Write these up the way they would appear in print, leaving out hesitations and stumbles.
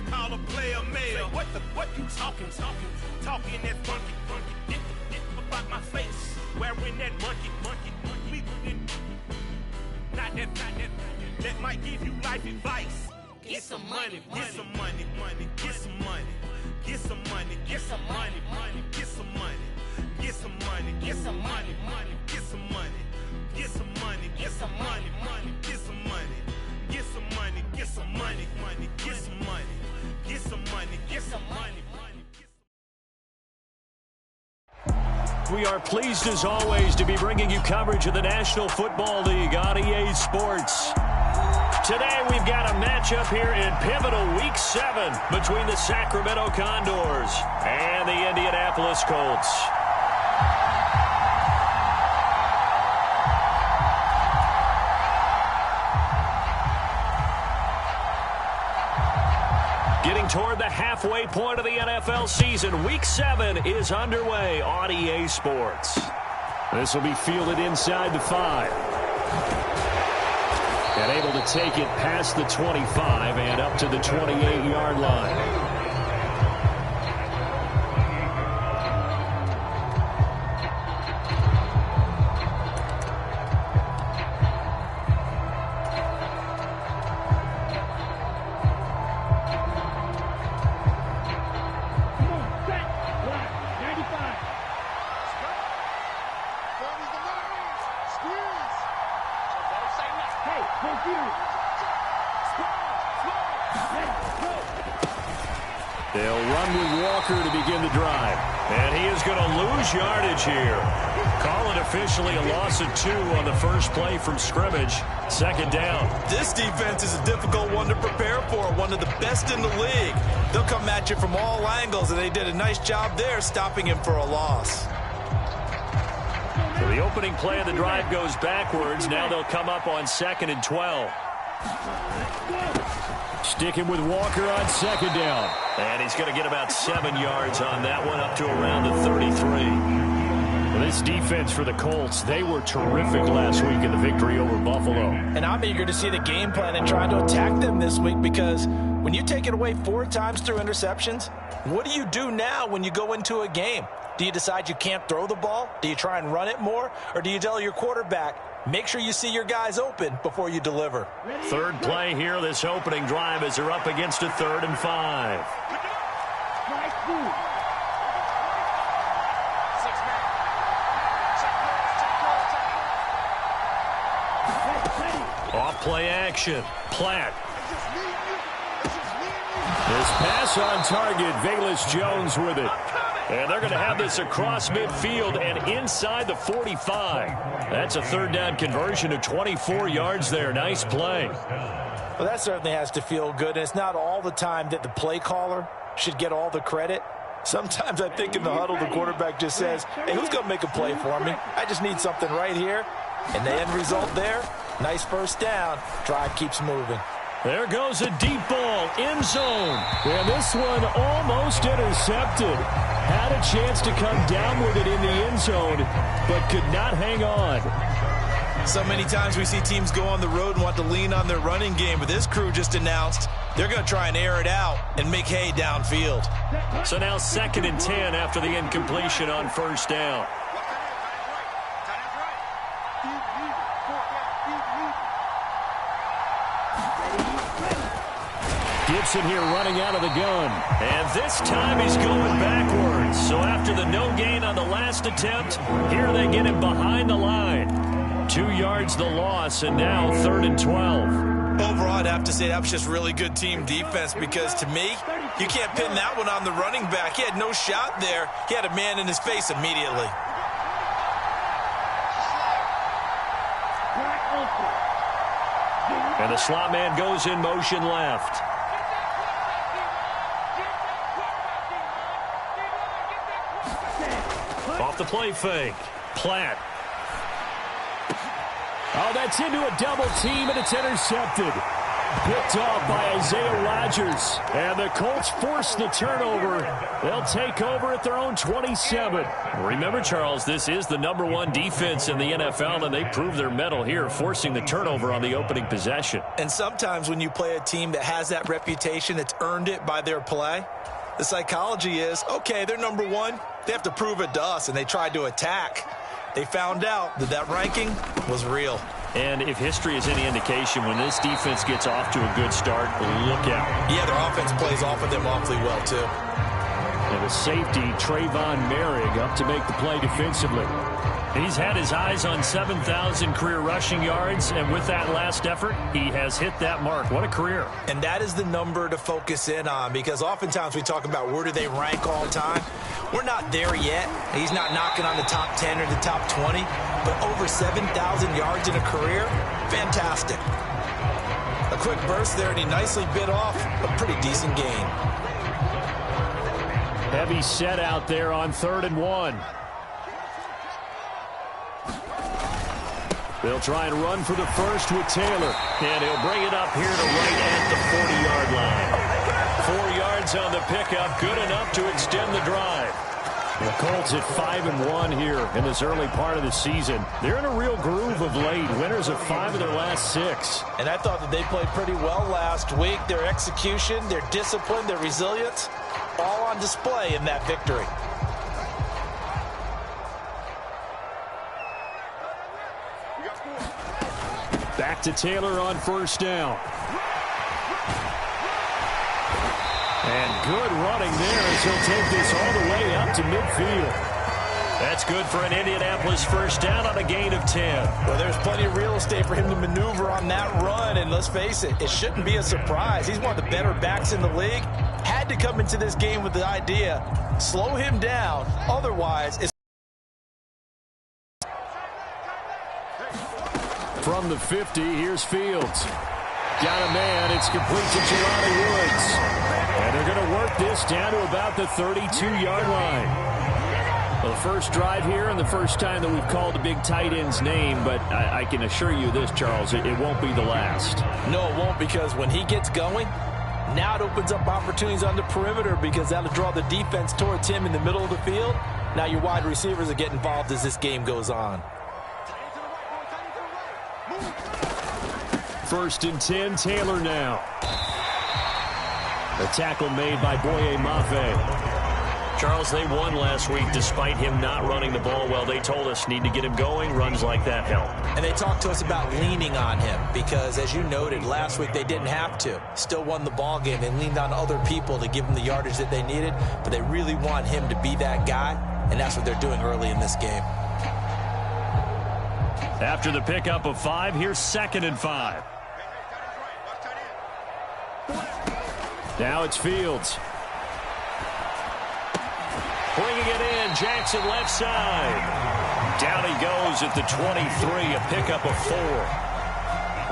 call a player mayor. What you talking that funky. Get about my face. Wearing that monkey. We not that. That might give you life advice. Get some money. Get some money. Get some money. Get some money. Get some money. Get some money. Get some money. Get some money. Get some money. Get some money. Get some money. Get some money. Get some money. Get some money. Get some money. Get some money. Get some money. We are pleased, as always, to be bringing you coverage of the National Football League on EA Sports. Today, we've got a matchup here in pivotal Week 7 between the Sacramento Condors and the Indianapolis Colts. Getting toward the halfway point of the NFL season, Week 7 is underway on EA Sports. This will be fielded inside the 5. And able to take it past the 25 and up to the 28-yard line. They'll run with Walker to begin the drive. And he is going to lose yardage here. Call it officially a loss of 2 on the first play from scrimmage. Second down. This defense is a difficult one to prepare for. One of the best in the league. They'll come at you from all angles, and they did a nice job there stopping him for a loss. So the opening play of the drive goes backwards. Now they'll come up on 2nd and 12. Sticking with Walker on second down. And he's going to get about 7 yards on that one, up to around the 33. Well, this defense for the Colts, they were terrific last week in the victory over Buffalo. And I'm eager to see the game plan and try to attack them this week, because when you take it away 4 times through interceptions, what do you do now when you go into a game? Do you decide you can't throw the ball? Do you try and run it more? Or do you tell your quarterback, make sure you see your guys open before you deliver? Third play here, this opening drive, as they're up against a 3rd and 5. Off play action. Platt. This pass on target. Velus Jones with it. And they're going to have this across midfield and inside the 45. That's a 3rd down conversion of 24 yards there. Nice play. Well, that certainly has to feel good. And it's not all the time that the play caller should get all the credit. Sometimes I think in the huddle, the quarterback just says, hey, who's going to make a play for me? I just need something right here. And the end result there, nice first down. Drive keeps moving. There goes a deep ball, end zone. And this one almost intercepted. Had a chance to come down with it in the end zone, but could not hang on. So many times we see teams go on the road and want to lean on their running game, but this crew just announced they're going to try and air it out and make hay downfield. So now 2nd and 10 after the incompletion on first down. Gibson here running out of the gun. And this time he's going backwards. So after the no gain on the last attempt, here they get him behind the line. 2 yards the loss, and now 3rd and 12. Overall, I'd have to say that was just really good team defense, because to me, you can't pin that one on the running back. He had no shot there. He had a man in his face immediately. And the slot man goes in motion left. Off the play fake. Platt. Oh, that's into a double team, and it's intercepted. Picked off by Isaiah Rodgers. And the Colts force the turnover. They'll take over at their own 27. Remember, Charles, this is the #1 defense in the NFL, and they prove their mettle here, forcing the turnover on the opening possession. And sometimes when you play a team that has that reputation, it's earned it by their play. The psychology is, okay, they're #1. They have to prove it to us, and they tried to attack. They found out that that ranking was real. And if history is any indication, when this defense gets off to a good start, look out. Yeah, their offense plays off of them awfully well, too. And the safety, Trayvon Merrick, up to make the play defensively. He's had his eyes on 7,000 career rushing yards, and with that last effort, he has hit that mark. What a career. And that is the number to focus in on, because oftentimes we talk about where do they rank all time. We're not there yet. He's not knocking on the top 10 or the top 20, but over 7,000 yards in a career, fantastic. A quick burst there, and he nicely bit off a pretty decent gain. Heavy set out there on 3rd and 1. They'll try and run for the first with Taylor. And he'll bring it up here to right at the 40-yard line. 4 yards on the pickup, good enough to extend the drive. The Colts at 5-1 here in this early part of the season. They're in a real groove of late. Winners of 5 of their last 6. And I thought that they played pretty well last week. Their execution, their discipline, their resilience, all on display in that victory. Back to Taylor on 1st down. And good running there as he'll take this all the way up to midfield. That's good for an Indianapolis 1st down on a gain of 10. Well, there's plenty of real estate for him to maneuver on that run, and let's face it, it shouldn't be a surprise. He's one of the better backs in the league. Had to come into this game with the idea, slow him down, otherwise it's... From the 50, here's Fields. Got a man. It's complete to Jelani Woods. And they're going to work this down to about the 32-yard line. Well, the first drive here and the first time that we've called the big tight end's name, but I can assure you this, Charles, it won't be the last. No, it won't, because when he gets going, now it opens up opportunities on the perimeter, because that'll draw the defense towards him in the middle of the field. Now your wide receivers will get involved as this game goes on. 1st and 10, Taylor now. The tackle made by Boye Mafe. Charles, they won last week despite him not running the ball well. They told us need to get him going. Runs like that help. And they talked to us about leaning on him because, as you noted, last week they didn't have to. Still won the ball game. They leaned on other people to give them the yardage that they needed, but they really want him to be that guy, and that's what they're doing early in this game. After the pickup of 5, here's 2nd and 5. Now it's Fields. Bringing it in, Jackson left side. Down he goes at the 23, a pickup of 4.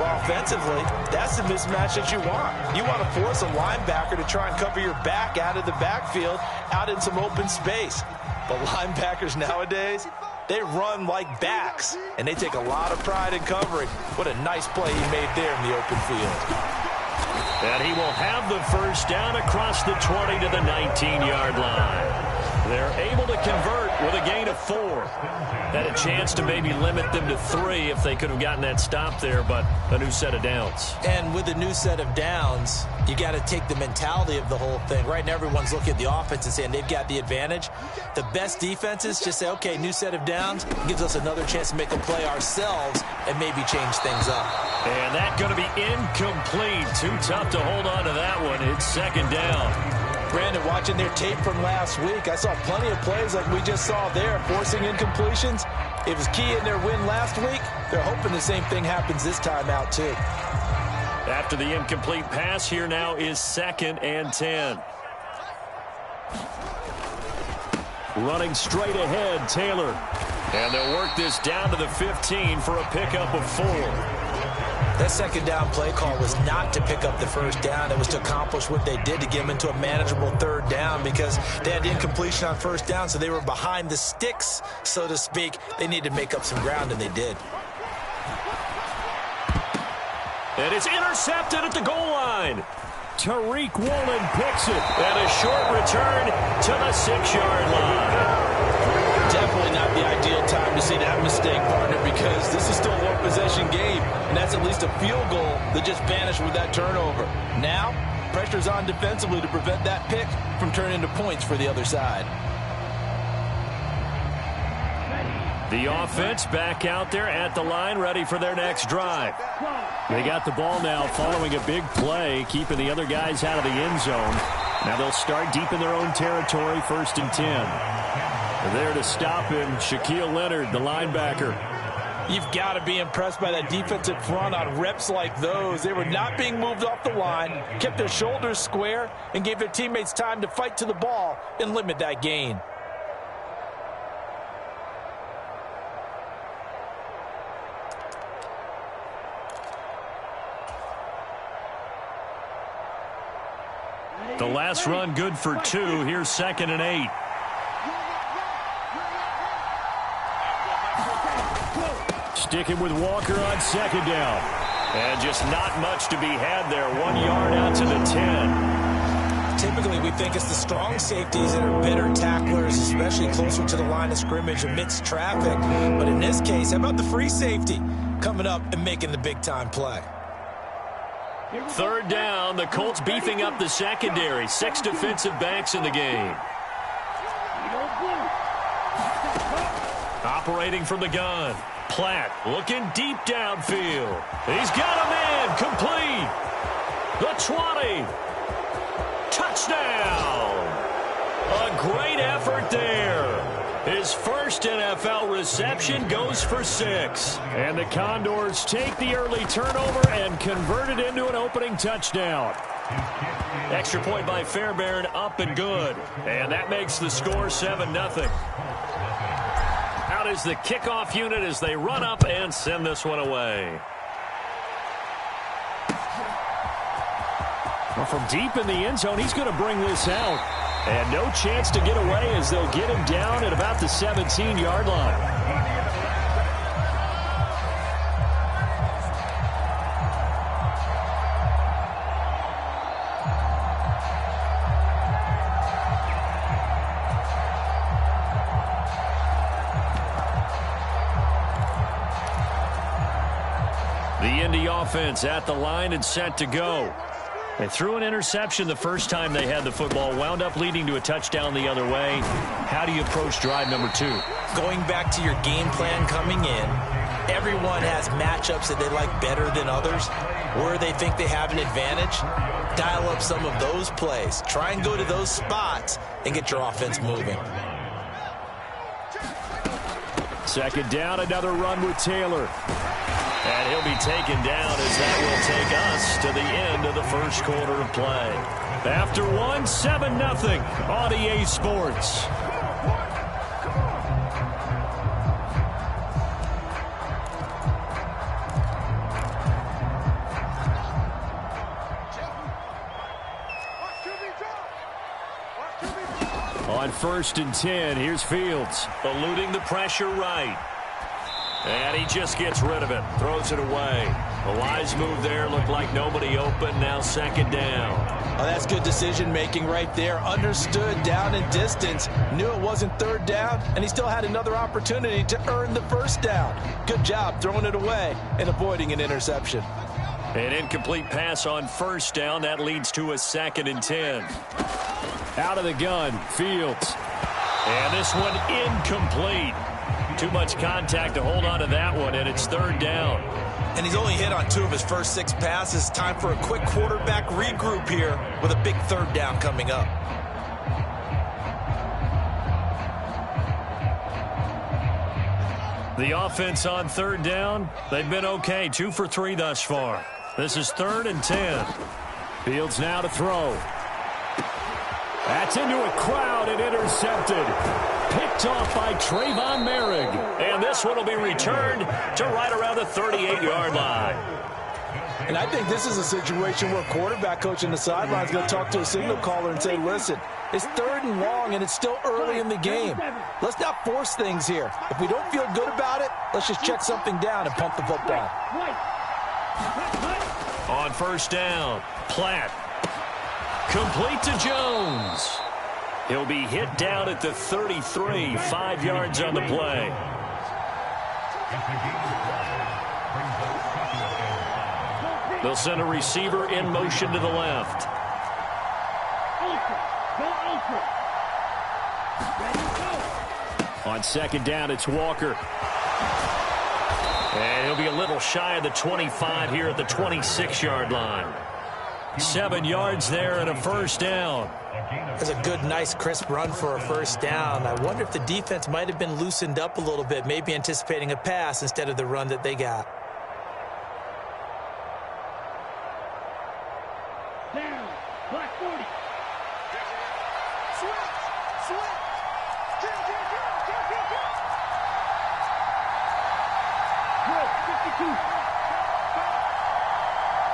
Well, offensively, that's the mismatch that you want. You want to force a linebacker to try and cover your back out of the backfield, out in some open space. But linebackers nowadays, they run like backs, and they take a lot of pride in covering. What a nice play he made there in the open field. And he will have the 1st down across the 20 to the 19-yard line. They're able to convert with a gain of 4. Had a chance to maybe limit them to 3 if they could have gotten that stop there, but a new set of downs. And with a new set of downs, you got to take the mentality of the whole thing. Right now, everyone's looking at the offense and saying they've got the advantage. The best defenses just say, okay, new set of downs gives us another chance to make a play ourselves and maybe change things up. And that's going to be incomplete. Too tough to hold on to that one. It's 2nd down. Brandon, watching their tape from last week, I saw plenty of plays like we just saw there, forcing incompletions. It was key in their win last week. They're hoping the same thing happens this time out, too. After the incomplete pass, here now is 2nd and 10. Running straight ahead, Taylor. And they'll work this down to the 15 for a pickup of 4. That 2nd down play call was not to pick up the 1st down. It was to accomplish what they did, to get them into a manageable 3rd down, because they had incompletion on 1st down, so they were behind the sticks, so to speak. They needed to make up some ground, and they did. And it's intercepted at the goal line. Tariq Woolen picks it. And a short return to the 6-yard line. Definitely not the ideal time to see that mistake, partner, because this is still a one-possession game, and that's at least a field goal that just vanished with that turnover. Now, pressure's on defensively to prevent that pick from turning into points for the other side. The offense back out there at the line, ready for their next drive. They got the ball now following a big play, keeping the other guys out of the end zone. Now they'll start deep in their own territory, 1st and 10. There to stop him, Shaquille Leonard, the linebacker. You've got to be impressed by that defensive front on reps like those. They were not being moved off the line, kept their shoulders square, and gave their teammates time to fight to the ball and limit that gain. The last run good for 2. Here's 2nd and 8. Sticking with Walker on 2nd down. And just not much to be had there. 1 yard out to the 10. Typically, we think it's the strong safeties that are better tacklers, especially closer to the line of scrimmage amidst traffic. But in this case, how about the free safety coming up and making the big-time play? 3rd down, the Colts beefing up the secondary. 6 defensive backs in the game. Operating from the gun. Platt looking deep downfield. He's got a man complete. The 20. Touchdown. A great effort there. His first NFL reception goes for 6. And the Condors take the early turnover and convert it into an opening touchdown. Extra point by Fairbairn, up and good. And that makes the score 7-0. Out is the kickoff unit as they run up and send this one away. Well, from deep in the end zone, he's going to bring this out. And no chance to get away as they'll get him down at about the 17-yard line. The Indy offense at the line and set to go. They threw an interception the first time they had the football, wound up leading to a touchdown the other way. How do you approach drive number 2? Going back to your game plan coming in, everyone has matchups that they like better than others, where they think they have an advantage. Dial up some of those plays. Try and go to those spots and get your offense moving. 2nd down, another run with Taylor. And he'll be taken down as that will take us to the end of the first quarter of play. After 7-0 on EA Sports. On 1st and 10, here's Fields, eluding the pressure right. And he just gets rid of it, throws it away. A wise move there, looked like nobody open, now 2nd down. Oh, that's good decision-making right there. Understood down and distance, knew it wasn't 3rd down, and he still had another opportunity to earn the 1st down. Good job throwing it away and avoiding an interception. An incomplete pass on 1st down, that leads to a 2nd and 10. Out of the gun, Fields. And this one incomplete. Too much contact to hold on to that one, and it's 3rd down. And he's only hit on 2 of his first 6 passes. Time for a quick quarterback regroup here with a big 3rd down coming up. The offense on 3rd down, they've been okay, 2 for 3 thus far. This is 3rd and 10. Fields now to throw. That's into a crowd and intercepted. Picked off by Trayvon Merrick. And this one will be returned to right around the 38-yard line. And I think this is a situation where quarterback coach in the sideline is going to talk to a signal caller and say, listen, it's 3rd and long and it's still early in the game. Let's not force things here. If we don't feel good about it, let's just check something down and pump the football. On first down, Platt. Complete to Jones. He'll be hit down at the 33, 5 yards on the play. They'll send a receiver in motion to the left. On second down, it's Walker. And he'll be a little shy of the 25 here at the 26-yard line. 7 yards there and a first down. That's a good, nice, crisp run for a first down. I wonder if the defense might have been loosened up a little bit, maybe anticipating a pass instead of the run that they got. Down, black 40. Switch. Good, 52.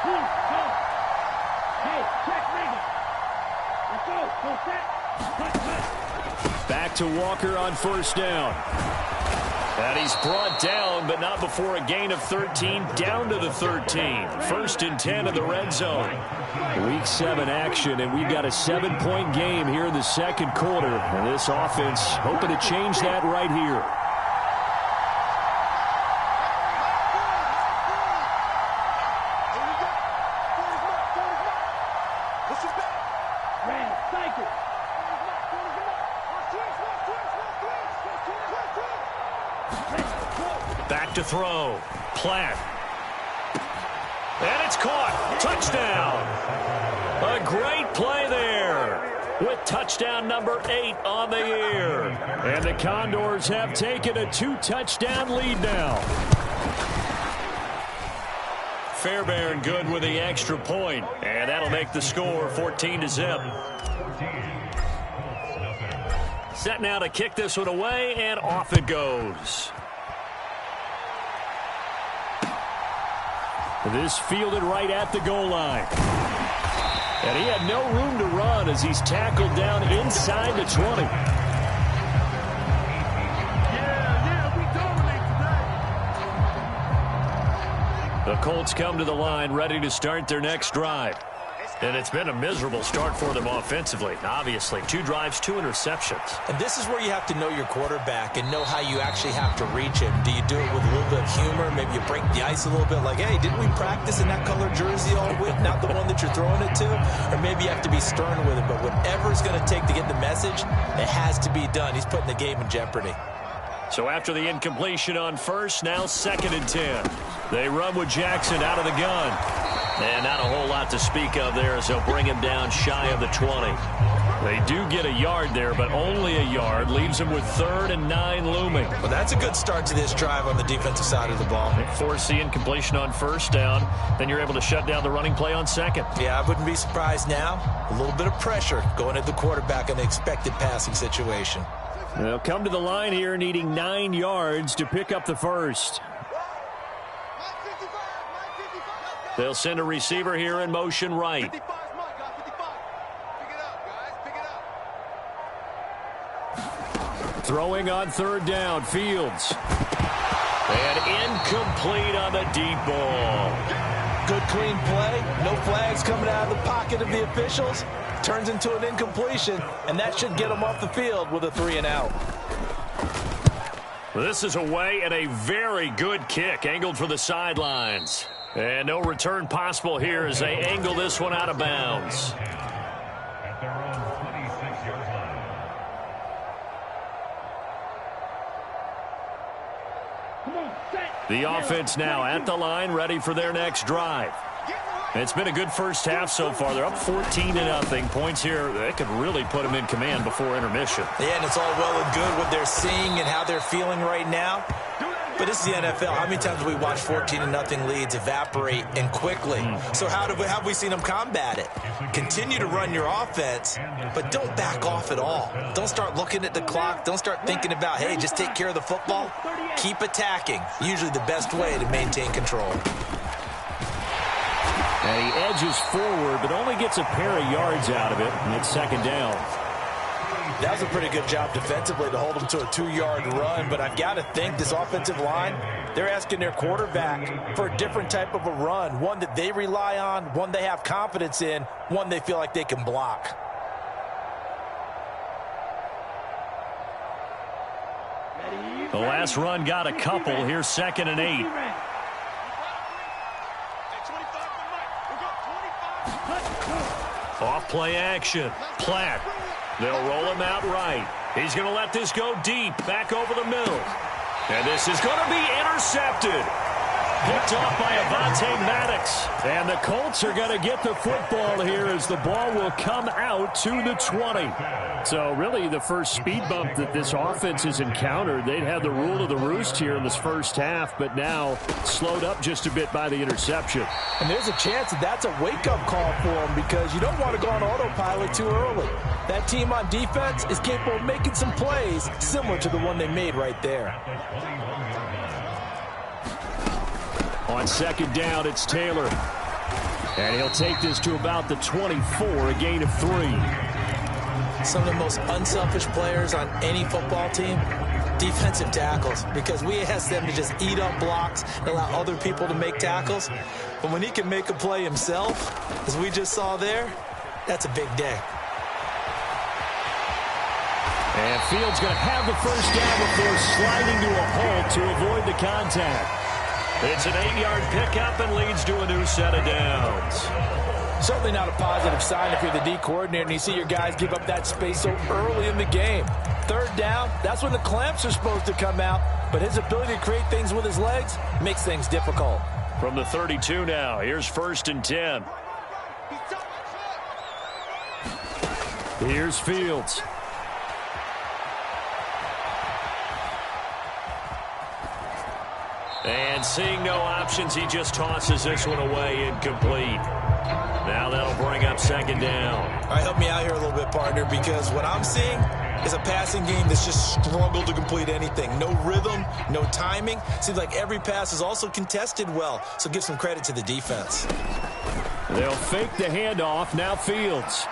Please, go. Hey, check Reagan. Let's go. Go set. Back to Walker on first down. And he's brought down, but not before a gain of 13, down to the 13. First and 10 in the red zone. Week 7 action, and we've got a 7-point game here in the second quarter. And this offense hoping to change that right here. Back to throw. Platt. And it's caught. Touchdown. A great play there with touchdown number 8 on the year. And the Condors have taken a 2-touchdown lead now. Fairbairn good with the extra point. And that'll make the score 14-0. Set now to kick this one away, and off it goes. This fielded right at the goal line. And he had no room to run as he's tackled down inside the 20. The Colts come to the line ready to start their next drive. And it's been a miserable start for them offensively. Obviously, 2 drives, 2 interceptions. And this is where you have to know your quarterback and know how you actually have to reach him. Do you do it with a little bit of humor? Maybe you break the ice a little bit like, hey, didn't we practice in that color jersey all week? Not the one that you're throwing it to? Or maybe you have to be stern with it. But whatever it's going to take to get the message, it has to be done. He's putting the game in jeopardy. So after the incompletion on first, now 2nd and 10. They run with Jackson out of the gun. And not a whole lot to speak of there as they'll bring him down shy of the 20. They do get a yard there, but only a yard. Leaves them with 3rd and 9 looming. Well, that's a good start to this drive on the defensive side of the ball. Force the incompletion on first down. Then you're able to shut down the running play on second. Yeah, I wouldn't be surprised now. A little bit of pressure going at the quarterback in an expected passing situation. They'll come to the line here needing 9 yards to pick up the first. They'll send a receiver here in motion right. Throwing on 3rd down, Fields. And incomplete on the deep ball. Good clean play. No flags coming out of the pocket of the officials. Turns into an incompletion, and that should get them off the field with a 3-and-out. This is away and a very good kick angled for the sidelines. And no return possible here as they angle this one out of bounds. The offense now at the line, ready for their next drive. It's been a good first half so far. They're up 14-0. Points here, they could really put them in command before intermission. Yeah, and it's all well and good what they're seeing and how they're feeling right now. But this is the NFL. How many times have we watched 14-0 leads evaporate and quickly? So how have we seen them combat it? Continue to run your offense, but don't back off at all. Don't start looking at the clock. Don't start thinking about, hey, just take care of the football. Keep attacking. Usually the best way to maintain control. And he edges forward, but only gets a pair of yards out of it, and it's 2nd down. That was a pretty good job defensively to hold them to a 2-yard run, but I've got to think this offensive line, they're asking their quarterback for a different type of a run, one that they rely on, one they have confidence in, one they feel like they can block. The last run got a couple. Here's 2nd and 8. Off play action. Platt. They'll roll him out right. He's going to let this go deep, back over the middle. And this is going to be intercepted. Picked off by Avonte Maddox. And the Colts are going to get the football here as the ball will come out to the 20. So really the first speed bump that this offense has encountered. They'd had the rule of the roost here in this first half, but now slowed up just a bit by the interception. And there's a chance that that's a wake-up call for them because you don't want to go on autopilot too early. That team on defense is capable of making some plays similar to the one they made right there. On 2nd down, it's Taylor. And he'll take this to about the 24, a gain of 3. Some of the most unselfish players on any football team, defensive tackles, because we ask them to just eat up blocks and allow other people to make tackles. But when he can make a play himself, as we just saw there, that's a big day. And Fields going to have the first down before sliding to a halt to avoid the contact. It's an 8-yard pickup and leads to a new set of downs. Certainly not a positive sign if you're the D coordinator and you see your guys give up that space so early in the game. 3rd down, that's when the clamps are supposed to come out, but his ability to create things with his legs makes things difficult. From the 32 now, here's 1st and 10. Here's Fields. And seeing no options, he just tosses this one away, incomplete. Now that'll bring up 2nd down. All right, help me out here a little bit, partner, because what I'm seeing is a passing game that's just struggled to complete anything. No rhythm, no timing. Seems like every pass is also contested well, so give some credit to the defense. They'll fake the handoff. Now Fields.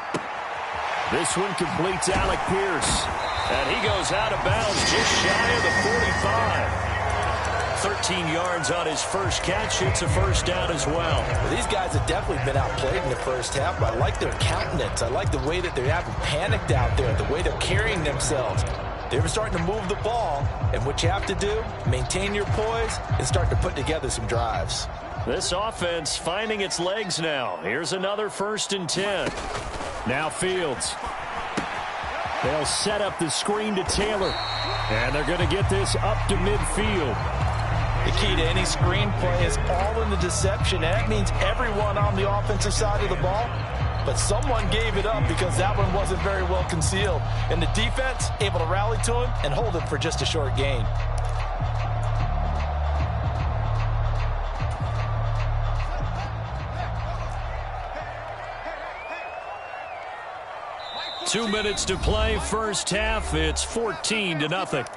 This one completes Alec Pierce. And he goes out of bounds just shy of the 45. 13 yards on his first catch. It's a 1st down as well. These guys have definitely been outplayed in the first half, but I like their countenance. I like the way that they haven't panicked out there, the way they're carrying themselves. They're starting to move the ball, and what you have to do, maintain your poise and start to put together some drives. This offense finding its legs now. Here's another 1st and 10. Now Fields. They'll set up the screen to Taylor, and they're going to get this up to midfield. The key to any screen play is all in the deception, and that means everyone on the offensive side of the ball. But someone gave it up because that one wasn't very well concealed. And the defense able to rally to him and hold him for just a short gain. Two minutes to play, first half. It's 14-0.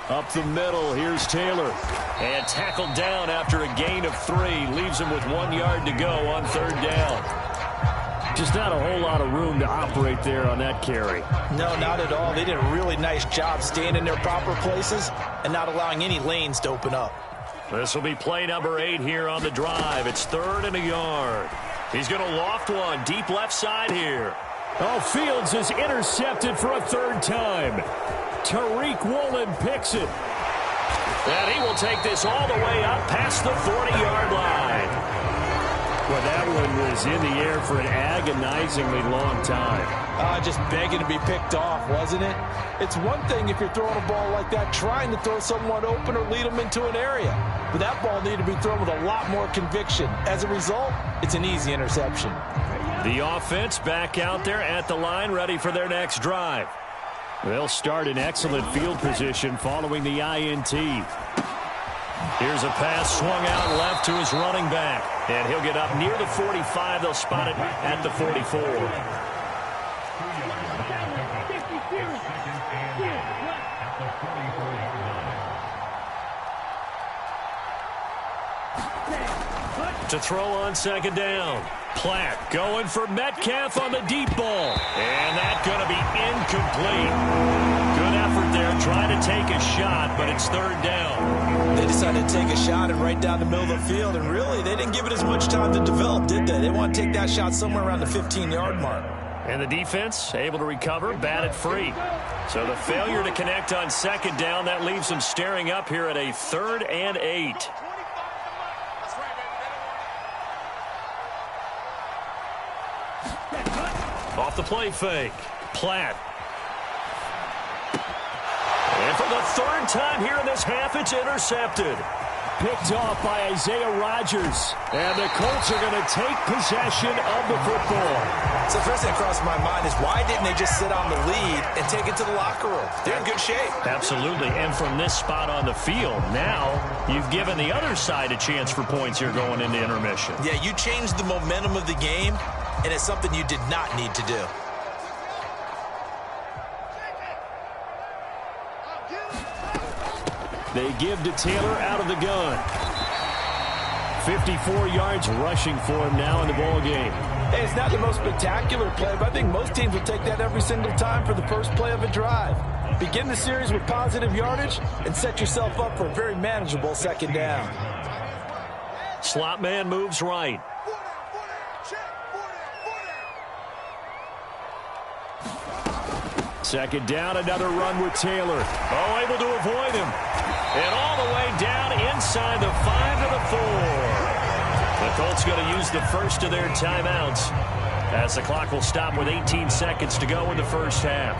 Up the middle, here's Taylor. And tackled down after a gain of 3. Leaves him with 1 yard to go on 3rd down. Just not a whole lot of room to operate there on that carry. No, not at all. They did a really nice job staying in their proper places and not allowing any lanes to open up. This will be play number 8 here on the drive. It's 3rd and a yard. He's going to loft one deep left side here. Oh, Fields is intercepted for a 3rd time. Tariq Woolen picks it. And he will take this all the way up past the 40-yard line. Well, that one was in the air for an agonizingly long time. Just begging to be picked off, wasn't it? It's one thing if you're throwing a ball like that, trying to throw someone open or lead them into an area. But that ball needed to be thrown with a lot more conviction. As a result, it's an easy interception. The offense back out there at the line, ready for their next drive. They'll start in excellent field position following the INT. Here's a pass swung out left to his running back. And he'll get up near the 45. They'll spot it at the 44. To throw on second down. Platt going for Metcalf on the deep ball. And that's going to be incomplete. Good effort there, trying to take a shot, but it's third down. They decided to take a shot and right down the middle of the field, and really, they didn't give it as much time to develop, did they? They want to take that shot somewhere around the 15-yard mark. And the defense able to recover, batted free. So the failure to connect on second down, that leaves them staring up here at a 3rd and 8. Off the play fake. Platt. And for the 3rd time here in this half, it's intercepted. Picked off by Isaiah Rodgers. And the Colts are going to take possession of the football. So the first thing that crossed my mind is why didn't they just sit on the lead and take it to the locker room? They're in good shape. Absolutely. And from this spot on the field, now you've given the other side a chance for points here going into intermission. Yeah, you changed the momentum of the game, and it's something you did not need to do. They give to Taylor out of the gun. 54 yards rushing for him now in the ball game. Hey, it's not the most spectacular play, but I think most teams will take that every single time for the first play of a drive. Begin the series with positive yardage and set yourself up for a very manageable second down. Slot man moves right. Second down, another run with Taylor. Oh, able to avoid him. And all the way down inside the 5 to the 4. The Colts going to use the first of their timeouts as the clock will stop with 18 seconds to go in the first half.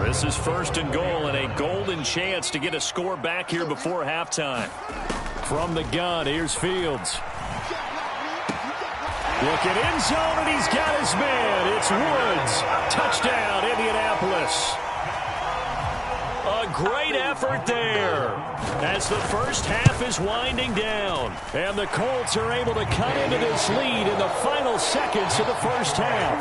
This is 1st and goal and a golden chance to get a score back here before halftime. From the gun, here's Fields. Look at end zone, and he's got his man. It's Woods. Touchdown, Indianapolis. A great effort there as the first half is winding down. And the Colts are able to cut into this lead in the final seconds of the first half.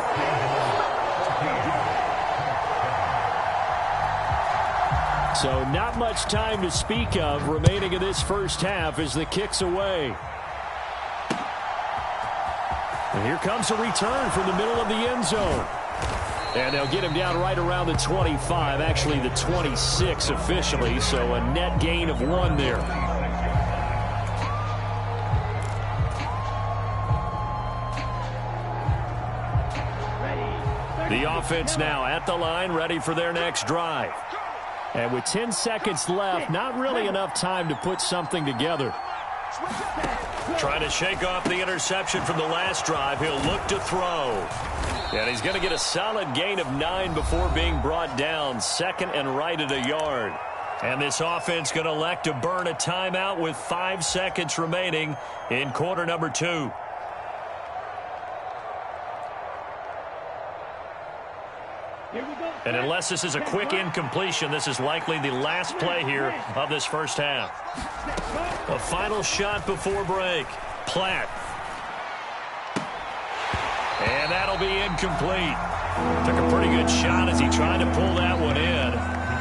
So not much time to speak of remaining in this first half as the kick's away. And here comes a return from the middle of the end zone. And they'll get him down right around the 25, actually the 26 officially, so a net gain of 1 there. The offense now at the line, ready for their next drive. And with 10 seconds left, not really enough time to put something together. Trying to shake off the interception from the last drive. He'll look to throw. And he's going to get a solid gain of 9 before being brought down. 2nd and right at a yard. And this offense going to elect to burn a timeout with 5 seconds remaining in quarter number 2. And unless this is a quick incompletion, this is likely the last play here of this first half. A final shot before break. Platt. And that'll be incomplete. Took a pretty good shot as he tried to pull that one in.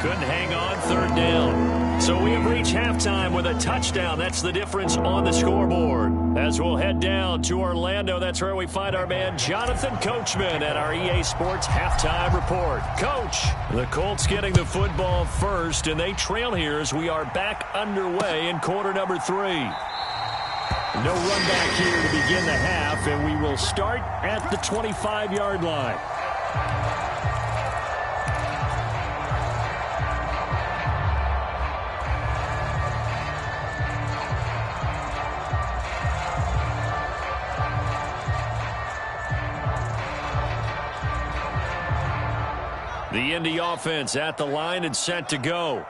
Couldn't hang on, 3rd down. So we have reached halftime with a touchdown. That's the difference on the scoreboard. As we'll head down to Orlando, that's where we find our man Jonathan Coachman at our EA Sports Halftime Report. Coach, the Colts getting the football first, and they trail here as we are back underway in quarter number 3. No run back here to begin the half, and we will start at the 25-yard line. The Indy offense at the line and set to go.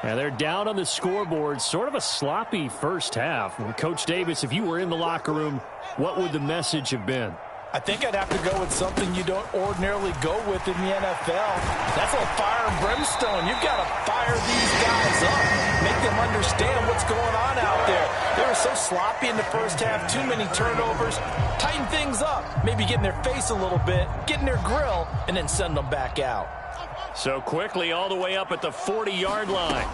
And they're down on the scoreboard. Sort of a sloppy first half. And Coach Davis, if you were in the locker room, what would the message have been? I think I'd have to go with something you don't ordinarily go with in the NFL. That's a fire and brimstone. You've got to fire these guys up. Make them understand what's going on out there. They were so sloppy in the first half. Too many turnovers. Tighten things up. Maybe get in their face a little bit. Get in their grill. And then send them back out. So quickly all the way up at the 40-yard line.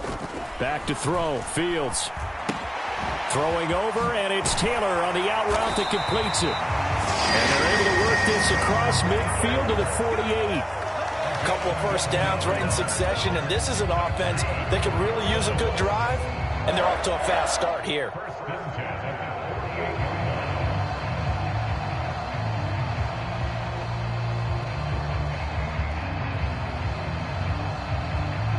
Back to throw. Fields. Throwing over, and it's Taylor on the out route that completes it. And they're able to work this across midfield to the 48. A couple of first downs right in succession, and this is an offense that could really use a good drive, and they're off to a fast start here.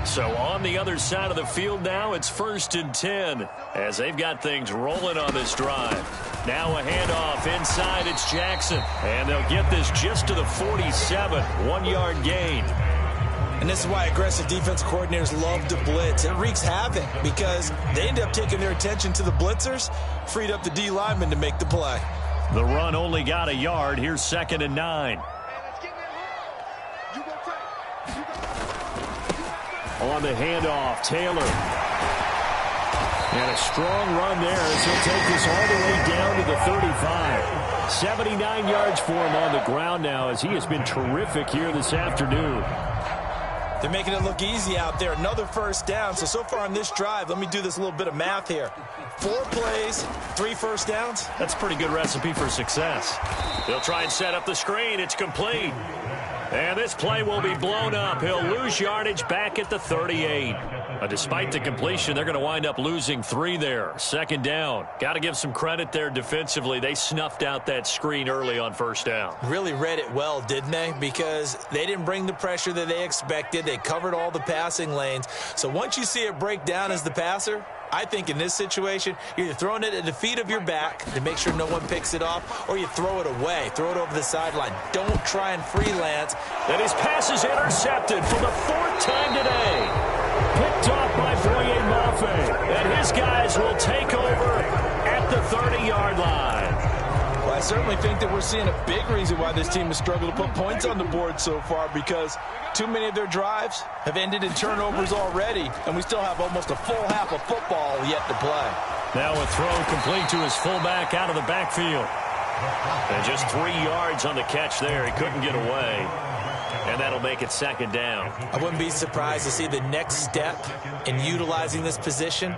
So on the other side of the field now, it's 1st and 10 as they've got things rolling on this drive. Now a handoff inside, it's Jackson. And they'll get this just to the 47, 1-yard gain. And this is why aggressive defense coordinators love to blitz. It wreaks havoc because they end up taking their attention to the blitzers, freed up the D lineman to make the play. The run only got a yard. Here's 2nd and 9. On the handoff, Taylor. And a strong run there as he'll take this all the way down to the 35. 79 yards for him on the ground now as he has been terrific here this afternoon. They're making it look easy out there. Another first down. So far on this drive, let me do this little bit of math here. 4 plays, 3 first downs. That's a pretty good recipe for success. They'll try and set up the screen. It's complete. And this play will be blown up. He'll lose yardage back at the 38. Despite the completion, they're going to wind up losing 3 there. 2nd down. Got to give some credit there defensively. They snuffed out that screen early on 1st down. Really read it well, didn't they? Because they didn't bring the pressure that they expected. They covered all the passing lanes. So once you see it break down as the passer, I think in this situation, you're either throwing it at the feet of your back to make sure no one picks it off, or you throw it away. Throw it over the sideline. Don't try and freelance. And his pass is intercepted for the 4th time today. Picked off by Boye Mafe. And his guys will take over at the 30-yard line. Well, I certainly think that we're seeing a big reason why this team has struggled to put points on the board so far, because too many of their drives have ended in turnovers already, and we still have almost a full half of football yet to play. Now a throw complete to his fullback out of the backfield. And just 3 yards on the catch there. He couldn't get away. And that'll make it 2nd down. I wouldn't be surprised to see the next step in utilizing this position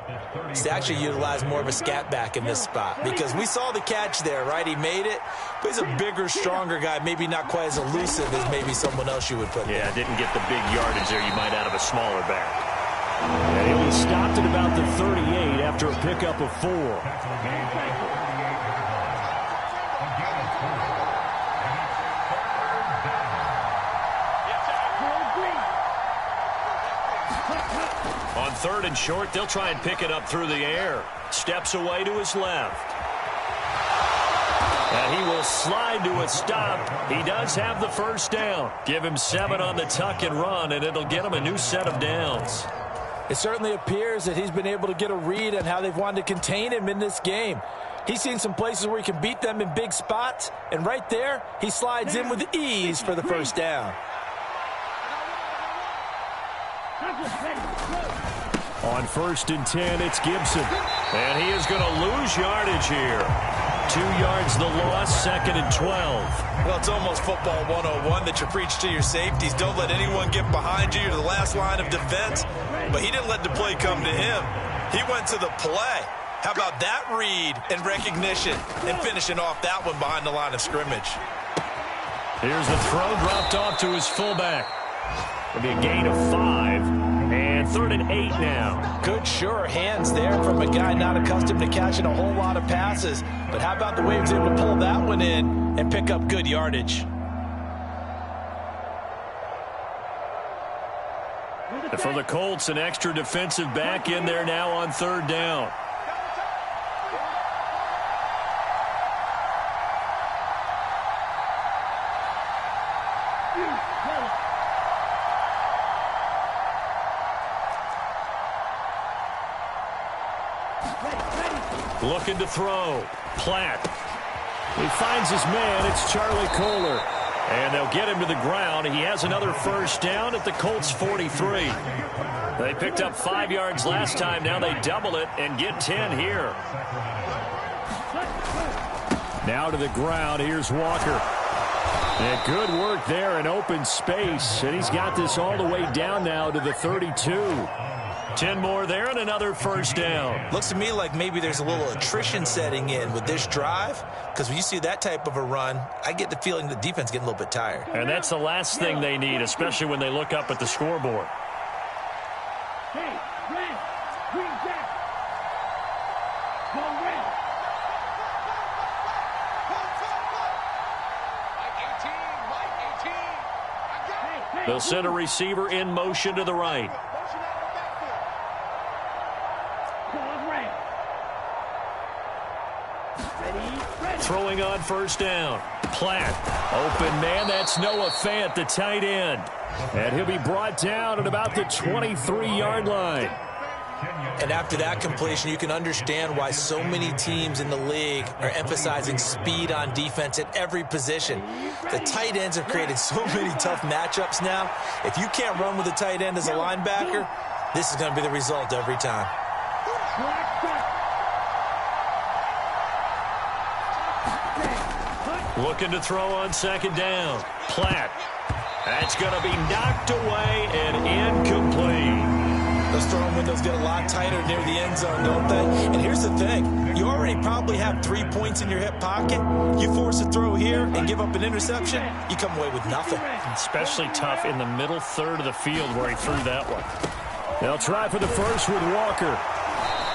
is to actually utilize more of a scat back in this spot. Because we saw the catch there, right? He made it, but he's a bigger, stronger guy, maybe not quite as elusive as maybe someone else you would put there. Yeah, didn't get the big yardage there you might out of a smaller back. And he'll be stopped at about the 38 after a pickup of 4. On 3rd and short, they'll try and pick it up through the air. Steps away to his left. And he will slide to a stop. He does have the 1st down. Give him 7 on the tuck and run, and it'll get him a new set of downs. It certainly appears that he's been able to get a read on how they've wanted to contain him in this game. He's seen some places where he can beat them in big spots, and right there, he slides in with ease for the 1st down. On 1st and 10, it's Gibson. And he is going to lose yardage here. 2 yards the loss, 2nd and 12. Well, it's almost football 101 that you preach to your safeties. Don't let anyone get behind you. You're the last line of defense. But he didn't let the play come to him. He went to the play. How about that read and recognition and finishing off that one behind the line of scrimmage? Here's the throw dropped off to his fullback. It'll be a gain of 5. And 3rd and 8 now. Good, sure hands there from a guy not accustomed to catching a whole lot of passes. But how about the way he was able to pull that one in and pick up good yardage? And for the Colts, an extra defensive back in there now on 3rd down. Looking to throw. Platt. He finds his man. It's Charlie Kohler. And they'll get him to the ground. He has another 1st down at the Colts 43. They picked up 5 yards last time. Now they double it and get 10 here. Now to the ground. Here's Walker. And good work there in open space. And he's got this all the way down now to the 32. 10 more there and another first down. Looks to me like maybe there's a little attrition setting in with this drive, because when you see that type of a run, I get the feeling the defense getting a little bit tired. And that's the last thing they need, especially when they look up at the scoreboard. Hey, red, green jacket. Go red. They'll send a receiver in motion to the right. Throwing on first down. Platt. Open man. That's Noah Fant, the tight end. And he'll be brought down at about the 23-yard line. And after that completion, you can understand why so many teams in the league are emphasizing speed on defense at every position. The tight ends have created so many tough matchups now. If you can't run with a tight end as a linebacker, this is going to be the result every time. Looking to throw on second down. Platt. That's going to be knocked away and incomplete. Those throwing windows get a lot tighter near the end zone, don't they? And here's the thing. You already probably have 3 points in your hip pocket. You force a throw here and give up an interception, you come away with nothing. Especially tough in the middle third of the field where he threw that one. They'll try for the first with Walker.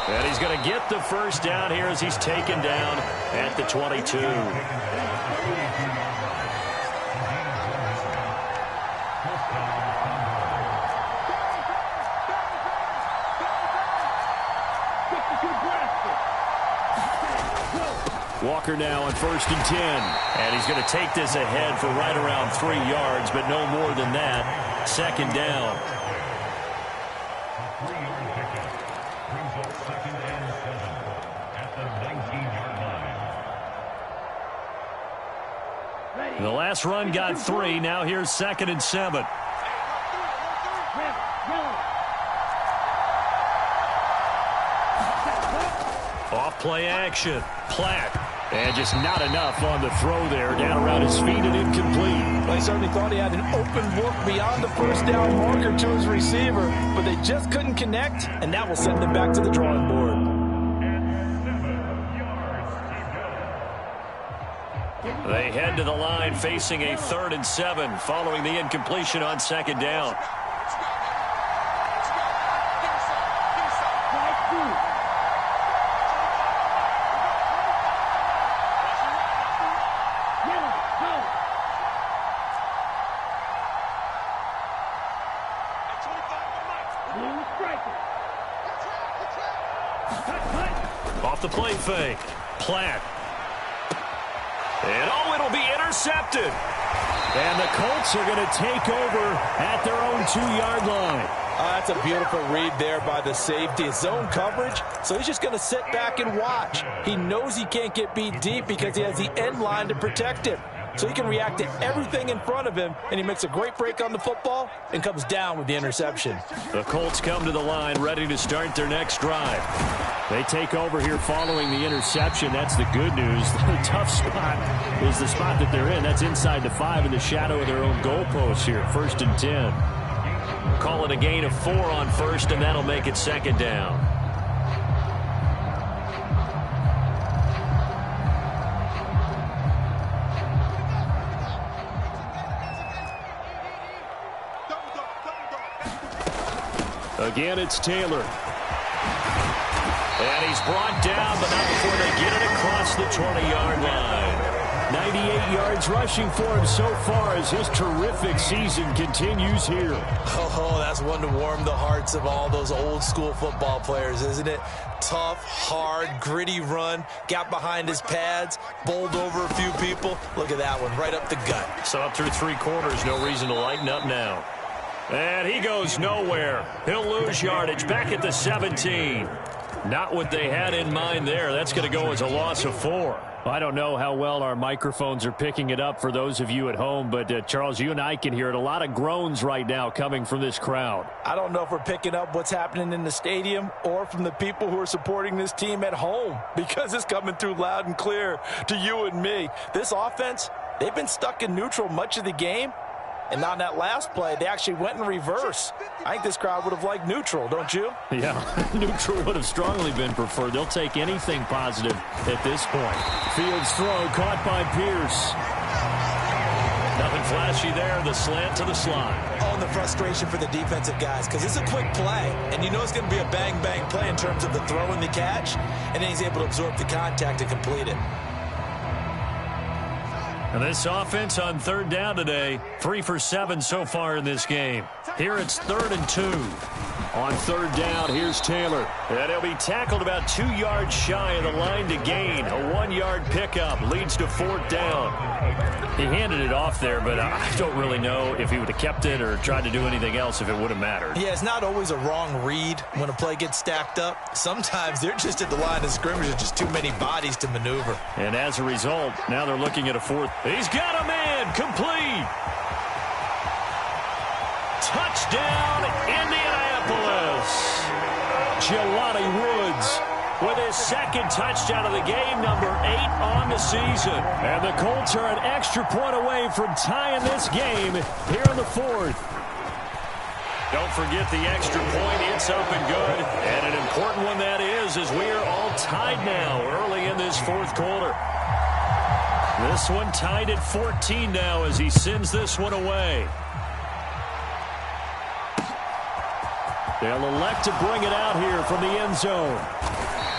And he's going to get the first down here as he's taken down at the 22. Walker now on 1st and 10. And he's going to take this ahead for right around 3 yards, but no more than that. Second down. The last run got 3. Now here's 2nd and 7. Off play action. Platt. And just not enough on the throw there. Down around his feet and incomplete. Well, he certainly thought he had an open look beyond the first down marker to his receiver, but they just couldn't connect, and that will send them back to the drawing board. They head to the line facing a 3rd and 7 following the incompletion on second down. Off the play fake. Platt. And oh, it'll be intercepted. And the Colts are going to take over at their own 2-yard line. That's a beautiful read there by the safety. It's zone coverage, so he's just going to sit back and watch. He knows he can't get beat deep because he has the end line to protect him. So he can react to everything in front of him, and he makes a great break on the football and comes down with the interception. The Colts come to the line ready to start their next drive. They take over here following the interception. That's the good news. The tough spot is the spot that they're in. That's inside the 5 in the shadow of their own goalpost here. 1st and 10. Call it a gain of 4 on 1st, and that'll make it 2nd down. Again, it's Taylor. And he's brought down, but not before they get it across the 20-yard line. 98 yards rushing for him so far as his terrific season continues here. Oh, that's one to warm the hearts of all those old school football players, isn't it? Tough, hard, gritty run, got behind his pads, bowled over a few people. Look at that one, right up the gut. So up through 3 quarters, no reason to lighten up now. And he goes nowhere. He'll lose yardage back at the 17. Not what they had in mind there. That's going to go as a loss of 4. I don't know how well our microphones are picking it up for those of you at home, but Charles, you and I can hear it. A lot of groans right now coming from this crowd. I don't know if we're picking up what's happening in the stadium or from the people who are supporting this team at home, because it's coming through loud and clear to you and me. This offense, They've been stuck in neutral much of the game. And on that last play, they actually went in reverse. I think this crowd would have liked neutral, don't you? Yeah, neutral would have strongly been preferred. They'll take anything positive at this point. Fields throw caught by Pierce. Nothing flashy there. The slant to the slot. Oh, and the frustration for the defensive guys, because it's a quick play, and you know it's going to be a bang-bang play in terms of the throw and the catch, and then he's able to absorb the contact and complete it. And this offense on third down today, 3 for 7 so far in this game. Here it's 3rd and 2. On third down, here's Taylor. And he'll be tackled about 2 yards shy of the line to gain. A 1-yard pickup leads to 4th down. He handed it off there, but I don't really know if he would have kept it or tried to do anything else if it would have mattered. Yeah, it's not always a wrong read when a play gets stacked up. Sometimes they're just at the line of scrimmage. There's just too many bodies to maneuver. And as a result, now they're looking at a 4th. He's got a man. Complete. Touchdown, Indianapolis. Jelani Woods with his 2nd touchdown of the game, number 8 on the season. And the Colts are an extra point away from tying this game here in the 4th. Don't forget the extra point. It's up and good. And an important one that is, as we are all tied now early in this 4th quarter. This one tied at 14 now as he sends this one away. They'll elect to bring it out here from the end zone.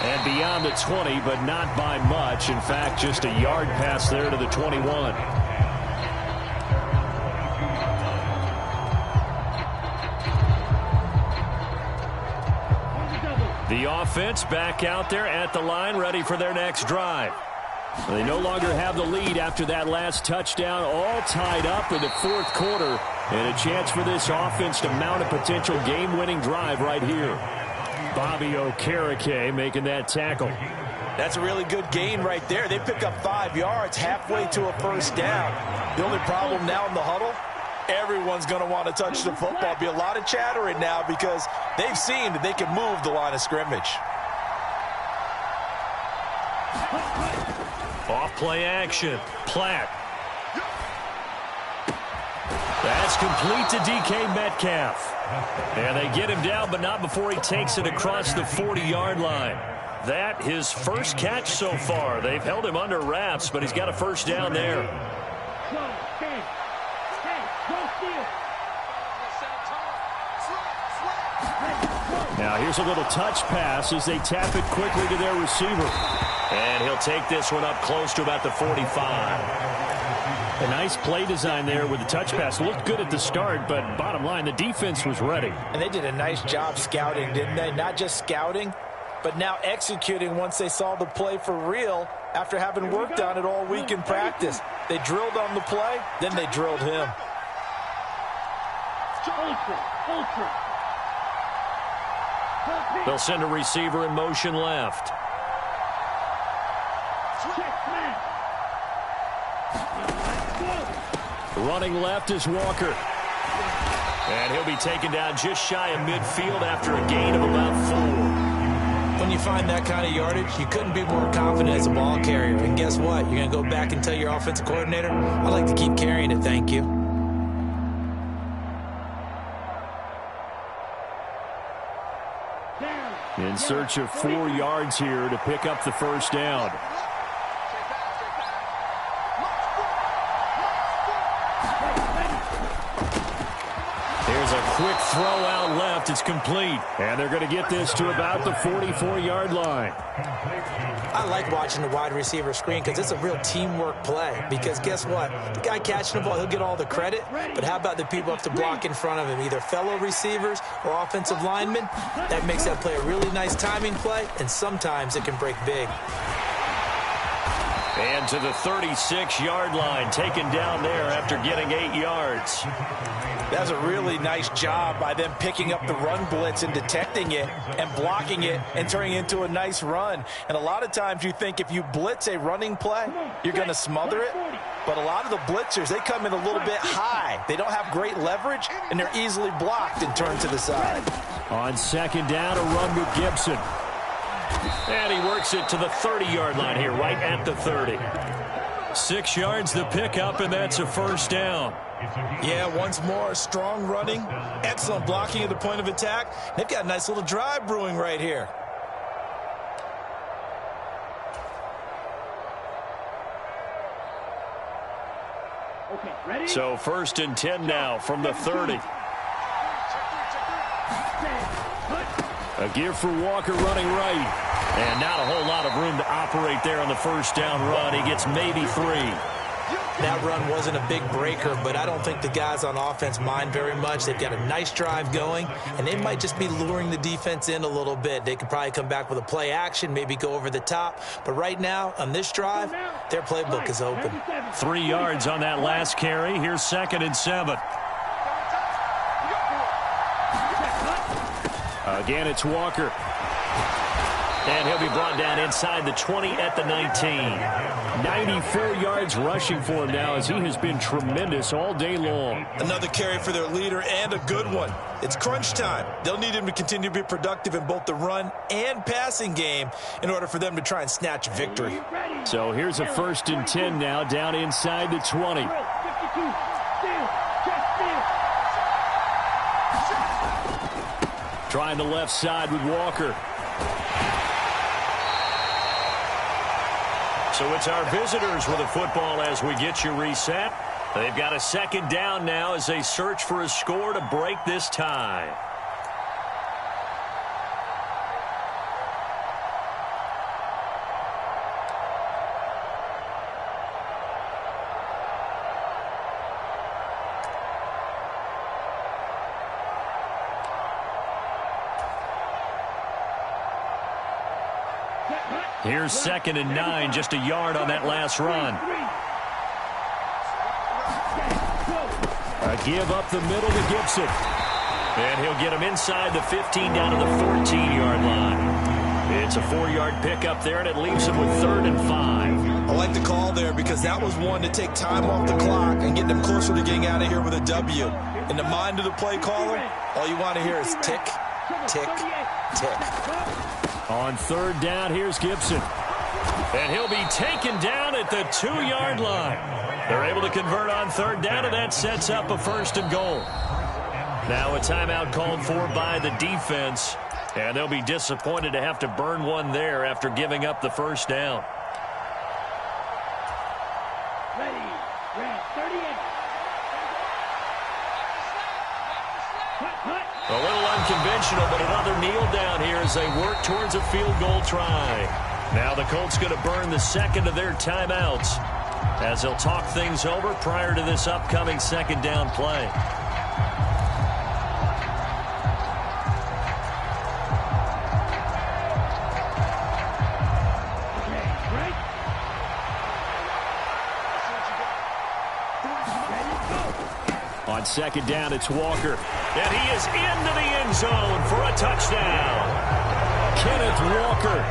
And beyond the 20, but not by much. In fact, just a yard pass there to the 21. The offense back out there at the line, ready for their next drive. They no longer have the lead after that last touchdown, all tied up in the 4th quarter. And a chance for this offense to mount a potential game-winning drive right here. Bobby Okereke making that tackle. That's a really good gain right there. They pick up 5 yards halfway to a 1st down. The only problem now in the huddle, everyone's going to want to touch the football. Be a lot of chattering now because they've seen that they can move the line of scrimmage. Off play action. Platt. That's complete to DK Metcalf. And they get him down, but not before he takes it across the 40-yard line. That his first catch so far. They've held him under wraps, but he's got a 1st down there. Now here's a little touch pass as they tap it quickly to their receiver. And he'll take this one up close to about the 45. A nice play design there with the touch pass. Looked good at the start, but bottom line, the defense was ready. And they did a nice job scouting, didn't they? Not just scouting, but now executing once they saw the play for real after having worked on it all week in practice. They drilled on the play, then they drilled him. They'll send a receiver in motion left. Running left is Walker. And he'll be taken down just shy of midfield after a gain of about 4. When you find that kind of yardage, you couldn't be more confident as a ball carrier. And guess what? You're going to go back and tell your offensive coordinator, I'd like to keep carrying it, thank you. In search of 4 yards here to pick up the 1st down. There's a quick throw out left. It's complete. And they're going to get this to about the 44-yard line. I like watching the wide receiver screen because it's a real teamwork play. Because guess what? The guy catching the ball, he'll get all the credit. But how about the people up to block in front of him, either fellow receivers or offensive linemen? That makes that play a really nice timing play, and sometimes it can break big. And to the 36-yard line, taken down there after getting 8 yards. That's a really nice job by them picking up the run blitz and detecting it and blocking it and turning it into a nice run. And a lot of times you think if you blitz a running play, you're going to smother it. But a lot of the blitzers, they come in a little bit high. They don't have great leverage, and they're easily blocked and turned to the side. On 2nd down, a run with Gibson. And he works it to the 30-yard line here, right at the 30. 6 yards the pickup, and that's a first down. Yeah, once more, strong running, excellent blocking at the point of attack. They've got a nice little drive brewing right here. Okay, ready? So 1st and 10 now from the 30. A give for Walker running right. And not a whole lot of room to operate there on the first down run. He gets maybe 3. That run wasn't a big breaker, but I don't think the guys on offense mind very much. They've got a nice drive going, and they might just be luring the defense in a little bit. They could probably come back with a play action, maybe go over the top. But right now, on this drive, their playbook is open. 3 yards on that last carry. Here's 2nd and 7. Again, it's Walker. And he'll be brought down inside the 20 at the 19. 94 yards rushing for him now as he has been tremendous all day long. Another carry for their leader and a good one. It's crunch time. They'll need him to continue to be productive in both the run and passing game in order for them to try and snatch a victory. So here's a 1st and 10 now down inside the 20. Trying the left side with Walker. So it's our visitors with the football as we get you reset. They've got a 2nd down now as they search for a score to break this tie. Here's 2nd and 9, just a yard on that last run. A give up the middle to Gibson. And he'll get him inside the 15 down to the 14-yard line. It's a 4-yard pickup there, and it leaves him with 3rd and 5. I like the call there because that was one to take time off the clock and get them closer to getting out of here with a W. In the mind of the play caller, all you want to hear is tick, tick, tick. On 3rd down, here's Gibson. And he'll be taken down at the 2-yard line. They're able to convert on 3rd down, and that sets up a 1st and goal. Now a timeout called for by the defense. And they'll be disappointed to have to burn one there after giving up the 1st down. Ready, red, 38. A little unconventional, but another kneel down here as they work towards a field goal try. Now the Colts going to burn the 2nd of their timeouts as they'll talk things over prior to this upcoming 2nd down play. On 2nd down, it's Walker. And he is into the end zone for a touchdown. Kenneth Walker.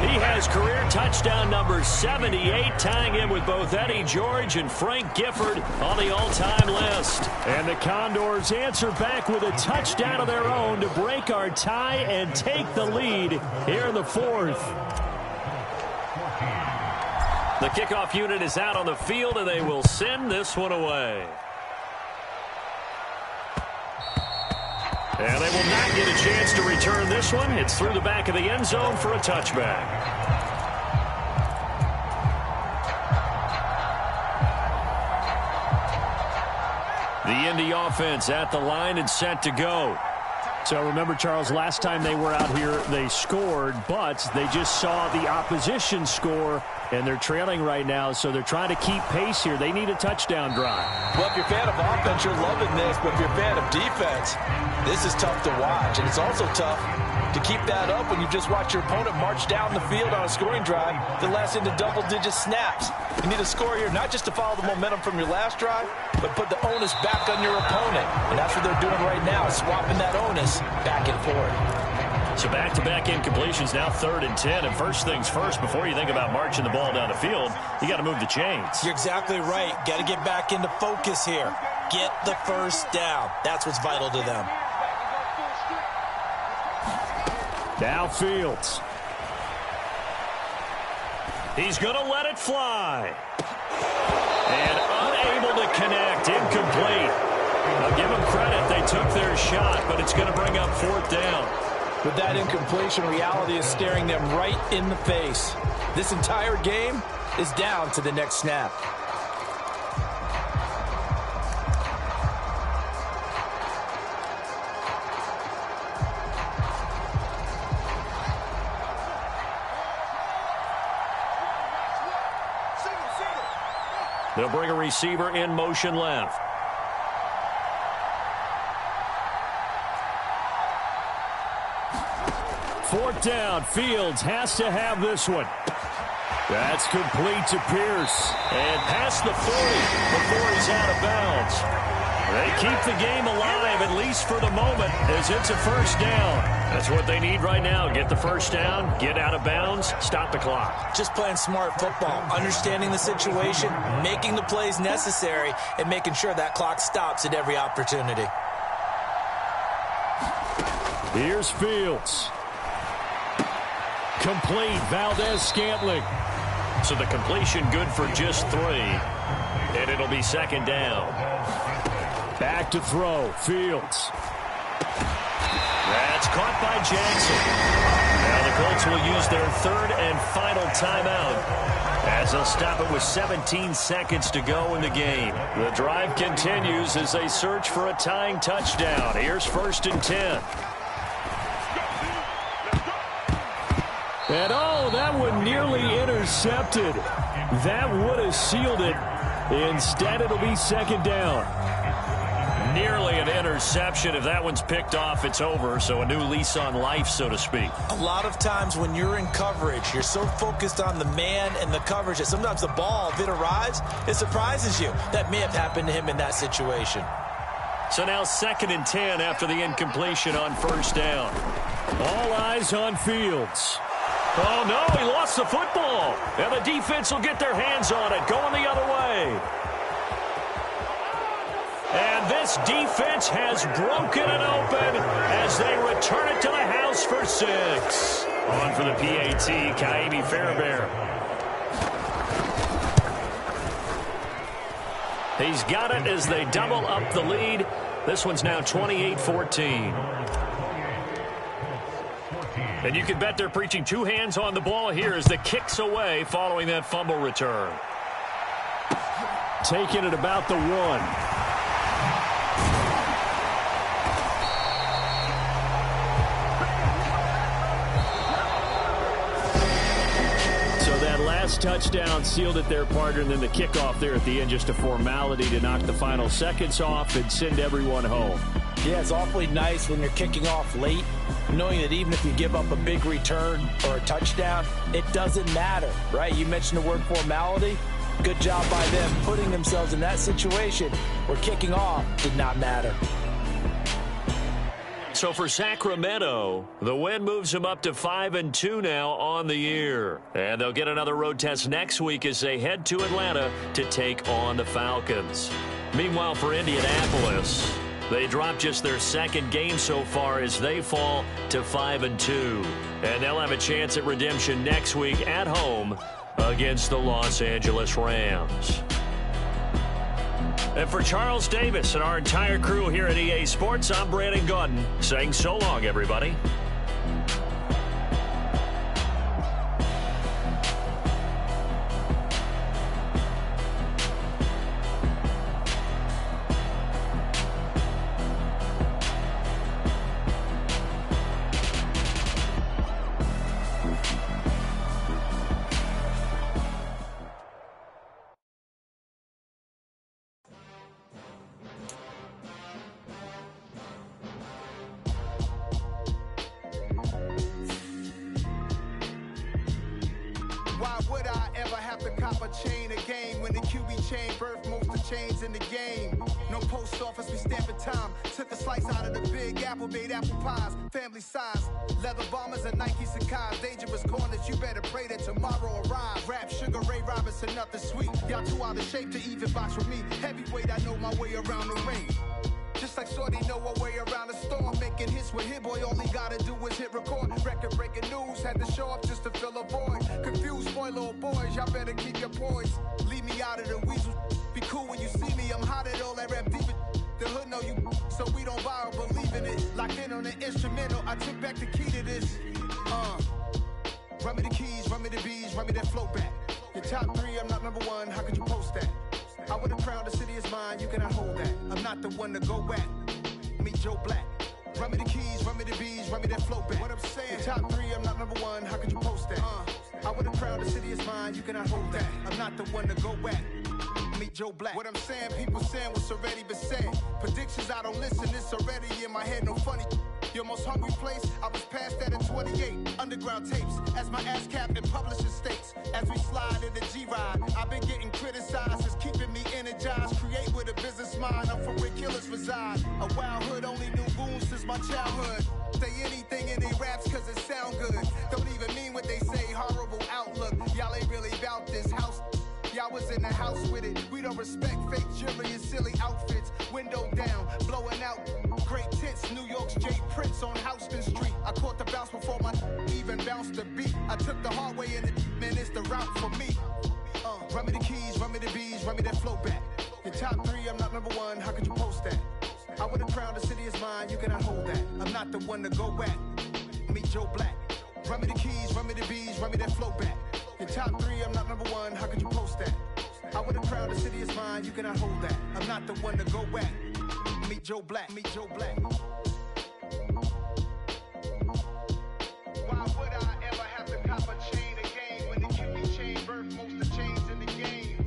He has career touchdown number 78, tying him with both Eddie George and Frank Gifford on the all-time list. And the Condors answer back with a touchdown of their own to break our tie and take the lead here in the 4th. The kickoff unit is out on the field, and they will send this one away. And they will not get a chance to return this one. It's through the back of the end zone for a touchback. The Indy offense at the line and set to go. So remember, Charles, last time they were out here, they scored, but they just saw the opposition score, and they're trailing right now, so they're trying to keep pace here. They need a touchdown drive. Well, if you're a fan of offense, you're loving this, but if you're a fan of defense, this is tough to watch, and it's also tough to keep that up when you just watch your opponent march down the field on a scoring drive that lasts into double-digit snaps. You need a score here, not just to follow the momentum from your last drive, but put the onus back on your opponent. And that's what they're doing right now, swapping that onus back and forth. So back-to-back incompletions, now 3rd and 10. And first things first, before you think about marching the ball down the field, you got to move the chains. You're exactly right. Got to get back into focus here. Get the first down. That's what's vital to them. Now Fields. He's going to let it fly. And unable to connect. Incomplete. Now give them credit. They took their shot, but it's going to bring up 4th down. With that incompletion, reality is staring them right in the face. This entire game is down to the next snap. They'll bring a receiver in motion left. Fourth down. Fields has to have this one. That's complete to Pierce. And past the 40 before he's out of bounds. They keep the game alive, at least for the moment, as it's a first down. That's what they need right now. Get the first down, get out of bounds, stop the clock. Just playing smart football, understanding the situation, making the plays necessary, and making sure that clock stops at every opportunity. Here's Fields. Complete. Valdez-Scantling. So the completion good for just 3. And it'll be 2nd down. Back to throw. Fields. That's caught by Jackson. Now the Colts will use their 3rd and final timeout as they'll stop it with 17 seconds to go in the game. The drive continues as they search for a tying touchdown. Here's 1st and 10. And oh, that one nearly intercepted. That would have sealed it. Instead, it'll be 2nd down. Nearly an interception. If that one's picked off, it's over. So a new lease on life, so to speak. A lot of times when you're in coverage, you're so focused on the man and the coverage that sometimes the ball, if it arrives, it surprises you. That may have happened to him in that situation. So now 2nd and 10 after the incompletion on 1st down. All eyes on Fields. Oh, no, he lost the football. And the defense will get their hands on it, going the other way. And this defense has broken it open as they return it to the house for 6. On for the PAT, Kaimi Fairbairn. He's got it as they double up the lead. This one's now 28-14. And you can bet they're preaching 2 hands on the ball here as the kick's away following that fumble return. Taking it about the 1. So that last touchdown sealed it there, partner, and then the kickoff there at the end, just a formality to knock the final seconds off and send everyone home. Yeah, it's awfully nice when you're kicking off late, knowing that even if you give up a big return or a touchdown, it doesn't matter, right? You mentioned the word formality. Good job by them putting themselves in that situation where kicking off did not matter. So for Sacramento, the win moves them up to 5-2 now on the year. And they'll get another road test next week as they head to Atlanta to take on the Falcons. Meanwhile, for Indianapolis, they dropped just their 2nd game so far as they fall to 5-2. And they'll have a chance at redemption next week at home against the Los Angeles Rams. And for Charles Davis and our entire crew here at EA Sports, I'm Brandon Gaudin saying so long, everybody. Why would I ever have to cop a chain again when the QB chain birthed most of the chains in the game? No post office, we stamping time. Took a slice out of the big apple, made apple pies, family size. Leather bombers and Nike Sacai's, dangerous corners, you better pray that tomorrow arrives. Rap Sugar Ray Robinson, nothing sweet. Y'all too out of shape to even box with me. Heavyweight, I know my way around the ring. Just like Shorty know a way around the storm. Making hits with Hit Boy, all he gotta do is hit record. Record breaking news, had to show up just to fill a void. Confused boy, little boys, y'all better keep your poise. Leave me out of the weasel. Be cool when you see me, I'm hot at all that rap deep. The hood know you, so we don't borrow, believe in it. Locked in on the instrumental, I took back the key to this. Run me the keys, run me the bees, run me that flow back. Your top 3, I'm not number 1, how could you post that? I would've crowned the city is mine, you cannot hold that. I'm not the one to go at. Meet Joe Black. Run me the keys, run me the bees, run me that flow back. What I'm saying, your top 3, I'm not number 1, how could you post that? I would've crowned the city is mine, you cannot hold that. I'm not the one to go at. Meet Joe Black. What I'm saying, people saying what's already been said. Predictions, I don't listen, it's already in my head, no funny. Your most hungry place, I was past that in 28. Underground tapes, as my ass cap in publishing states. As we slide in the G-Ride, I've been getting criticized, it's keeping me energized. Create with a business mind, I'm from where killers reside. A wild hood, only knew goons since my childhood. Say anything in they raps cause it sound good. Don't even mean what they say, horrible outlook. Y'all ain't really about this house. Y'all was in the house with it. We don't respect fake jewelry and silly outfits. Window down, blowing out. Great tits, New York's J. Prince on Houston Street. I caught the bounce before my even bounced the beat. I took the hard way in it, man, it's the route for me. Run me the keys, run me the bees, run me that flow back. Your top 3, I'm not number 1, how could you post that? I would've crowned the city is mine, you cannot hold that. I'm not the one to go at. Meet Joe Black. Run me the keys, run me the bees, run me that flow back. Your top 3, I'm not number 1, how could you post that? I would've crowned the city is mine, you cannot hold that. I'm not the one to go at. Meet Joe Black, meet Joe Black. Why would I ever have to cop a chain again when the QB chain birthed most of chains in the game?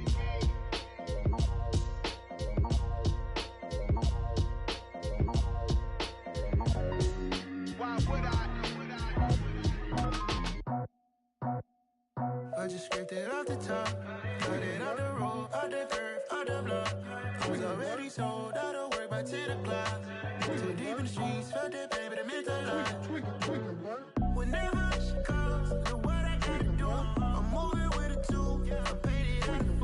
Why would I? I just scraped it off the top, cut it off the road, off the curve, off the block. I was already sold out of work by 10 o'clock. Too deep in the streets, felt that pain, but it meant a lot. Whenever she calls, know what I gotta do. I'm moving with a 2, I paid it out the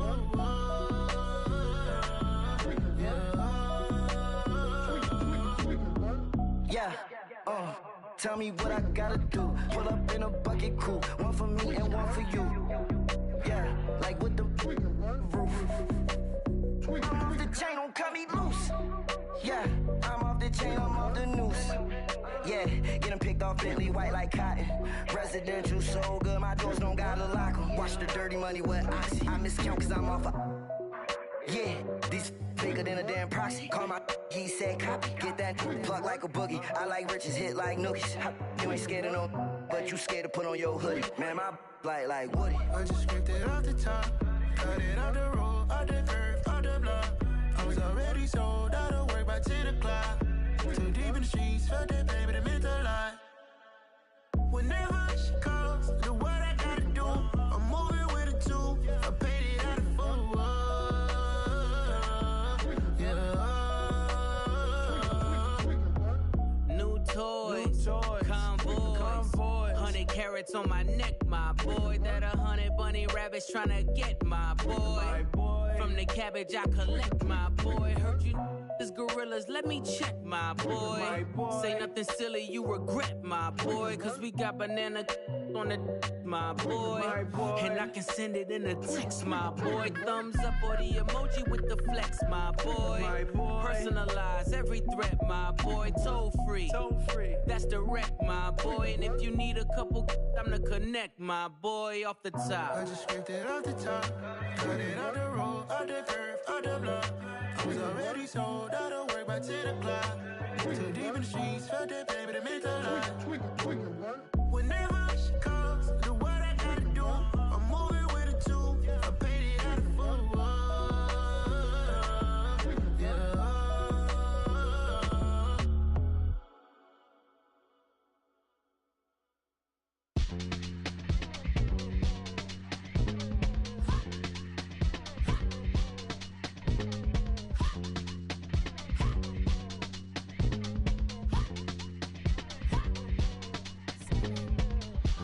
tell me what I gotta do. Pull up in a bucket crew, one for me and one for you. Yeah, like with the roof. I'm off the chain, don't cut me loose. Yeah, I'm off the chain, I'm off the noose. Yeah, getting picked off Bentley white like cotton. Residential so good, my doors don't gotta lock 'em. Watch the dirty money with Oxy. I miscount cause I'm off yeah, these bigger than a damn proxy. Call my he said copy. Get that plug like a boogie. I like riches, hit like nookies. You ain't scared of no, but you scared to put on your hoodie. Man, my like Woody. I just scraped it off the top, cut it off the road, off the curve, off the block. I was already sold out of work by 10 o'clock. Too deep in the streets, felt that pain, but it meant a lot. Whenever she calls, know what I gotta do. I'm moving with a 2, I paid it out of full. Toys, convoy, 100 carats on my neck, my boy. That 100 bunny rabbits tryna get my boy. From the cabbage I collect, my boy. Heard you is gorillas, let me check, my boy. Say nothing silly, you regret, my boy. Cause we got banana on the my boy. And I can send it in a text, my boy. Thumbs up or the emoji with the flex, my boy. Personalize every threat, my boy. Toll free. That's direct, my boy. And if you need a couple, I'm the connect, my boy. Off the top. I just scraped it off the top, cut it off the road, off the curve, off the block. I was already sold out of work by 10 o'clock. Too deep in the streets, felt that pain, but it meant a lot. Whenever she calls, know what I gotta do. I'm moving with a 2, I paid it out of full.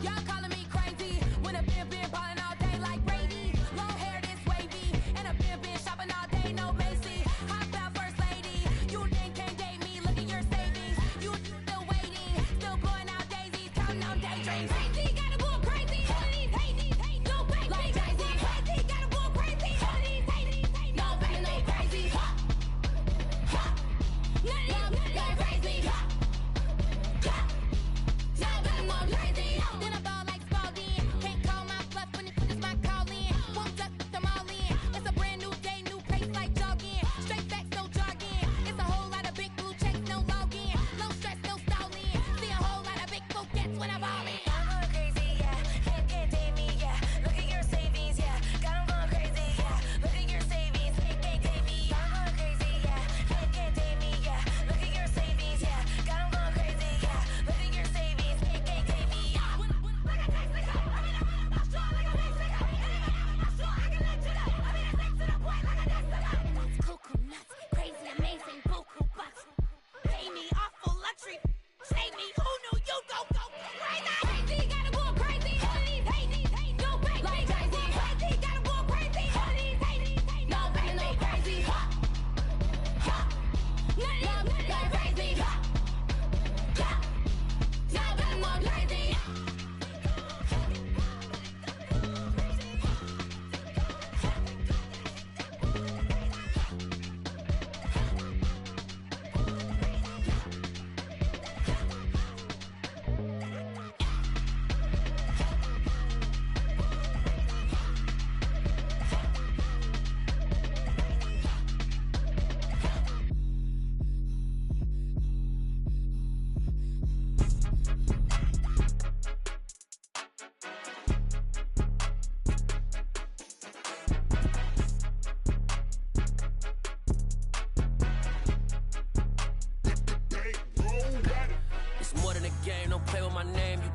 Y'all calling me crazy.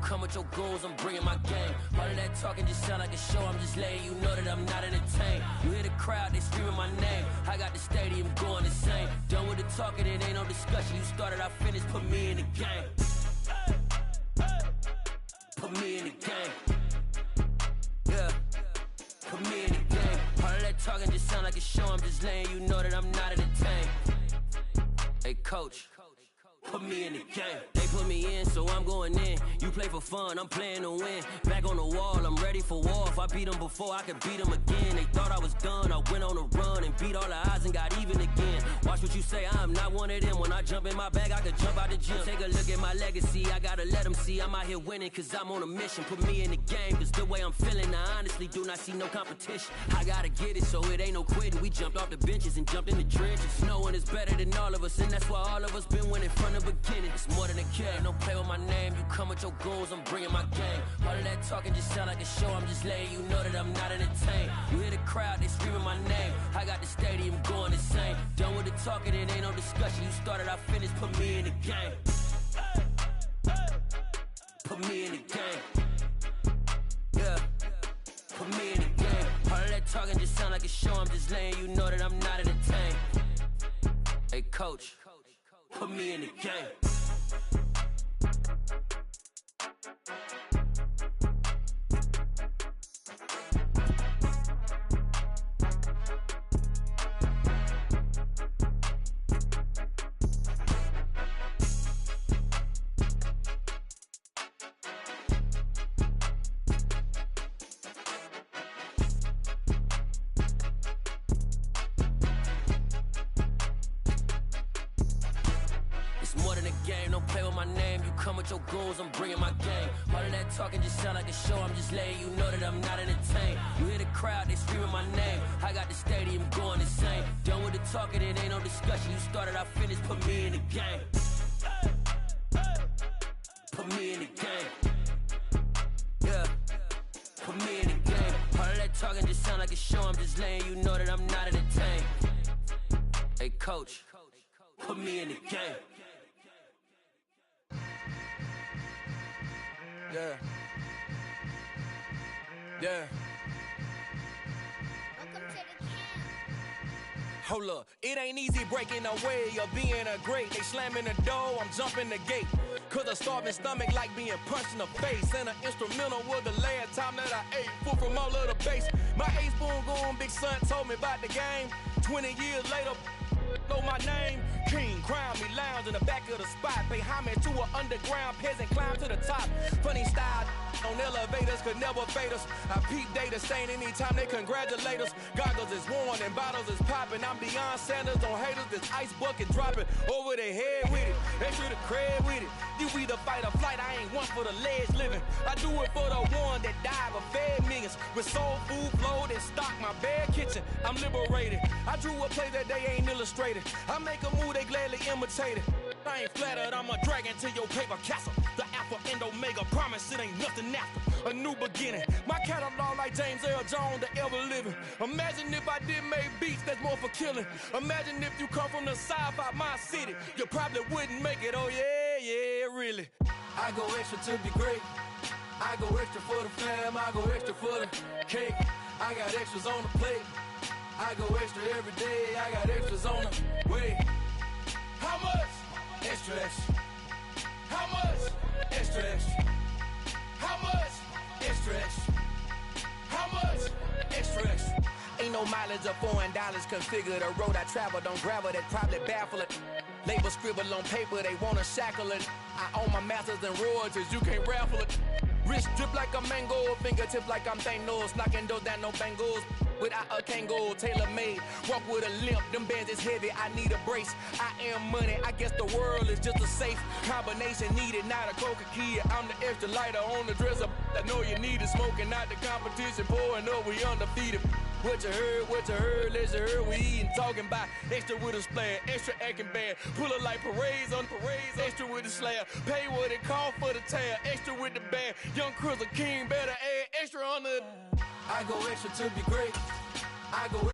come with your goons, I'm bringing my game. All of that talking just sound like a show, I'm just letting you know that I'm not entertained. You hear the crowd, they screaming my name. I got the stadium going insane. Done with the talking, it ain't no discussion. You started, I finished, put me in the game. Put me in the game. Yeah, put me in the game. All of that talking just sound like a show, I'm just letting you know that I'm not entertained. Hey, coach, put me in the game. They put me in, so I'm going in. You play for fun, I'm playing to win. Back on the wall, I'm ready for war. If I beat them before, I could beat them again. They thought I was done, I went on a run and beat all the odds and got even again. Watch what you say, I'm not one of them. When I jump in my bag, I could jump out the gym. Take a look at my legacy, I gotta let them see I'm out here winning, cause I'm on a mission. Put me in the game, cause the way I'm feeling, I honestly do not see no competition. I gotta get it, so it ain't no quitting. We jumped off the benches and jumped in the trenches. No one is better than all of us, and that's why all of us been winning from the beginning. It's more than a game, don't play with my name. You come with your goons, I'm bringing my game. All of that talking just sound like a show, I'm just letting you know that I'm not entertained. You hear the crowd, they screaming my name. I got the stadium going insane. Done with the talking, it ain't no discussion. You started, I finished, put me in the game. Put me in the game. Yeah, put me in the game. All of that talking just sound like a show, I'm just letting you know that I'm not entertained. Hey, coach, put me in the game. Your goals, I'm bringing my game. All of that talking just sound like a show, I'm just letting you know that I'm not entertained. You hear the crowd, they screaming my name. I got the stadium going insane. Done with the talking, it ain't no discussion. You started, I finished, put me in the game. Put me in the game. Yeah, put me in the game. All of that talking just sound like a show, I'm just letting you know that I'm not entertained. Hey, coach, put me in the game. Yeah. Yeah. Hold up, it ain't easy breaking away or being a great. They slamming the door, I'm jumping the gate. Cause a starving stomach like being punched in the face. And an instrumental was the last time that I ate food from all of the base. My A-spoon going big son told me about the game. 20 years later, know my name. King, crown me, lounge in the back of the spot. Pay homage to an underground peasant, climb to the top. Funny style on elevators could never fade us. I peep data stain anytime they congratulate us. Goggles is worn and bottles is popping. I'm beyond Sanders on haters, this ice bucket dropping over their head with it. Extra the cred with it. You either fight or flight, I ain't one for the ledge living. I do it for the one that died but fed millions. With soul food flowed and stocked my bare kitchen. I'm liberated. I drew a play that they ain't illustrated. I make a move, they gladly imitate it. I ain't flattered, I'm a dragon to your paper castle. The Alpha and Omega, promise it ain't nothing after. A new beginning. My catalog like James Earl Jones, the ever living. Imagine if I did make beats that's more for killing. Imagine if you come from the south out my city. You probably wouldn't make it, oh yeah, yeah, really. I go extra to be great. I go extra for the fam, I go extra for the cake. I got extras on the plate. I go extra every day, I got extras on the way. How much? Extra, extra. How much? Extra, extra. How much? Extra, extra. How much? Extra, extra. Ain't no mileage of $4 configure the road I travel. Don't gravel, that probably baffle it. Label scribble on paper, they wanna shackle it. I own my masters and royalties, you can't raffle it. Wrist drip like a mango, fingertips like I'm Thanos. Knocking doors down, no bangles. Without a Kango, tailor-made. Walk with a limp, them bands is heavy, I need a brace. I am money, I guess the world is just a safe combination needed, not a coca key. I'm the extra lighter on the dresser. I know you need it, smoking out the competition, pouring up, we undefeated. What you heard, let you heard, we eating, talking about extra with a splash, extra acting bad. Pull it like parades on parades, extra with the slab. Pay what it cost for the tab, extra with the bag. Young Cruiser King, better add extra on the. I go extra to be great. I go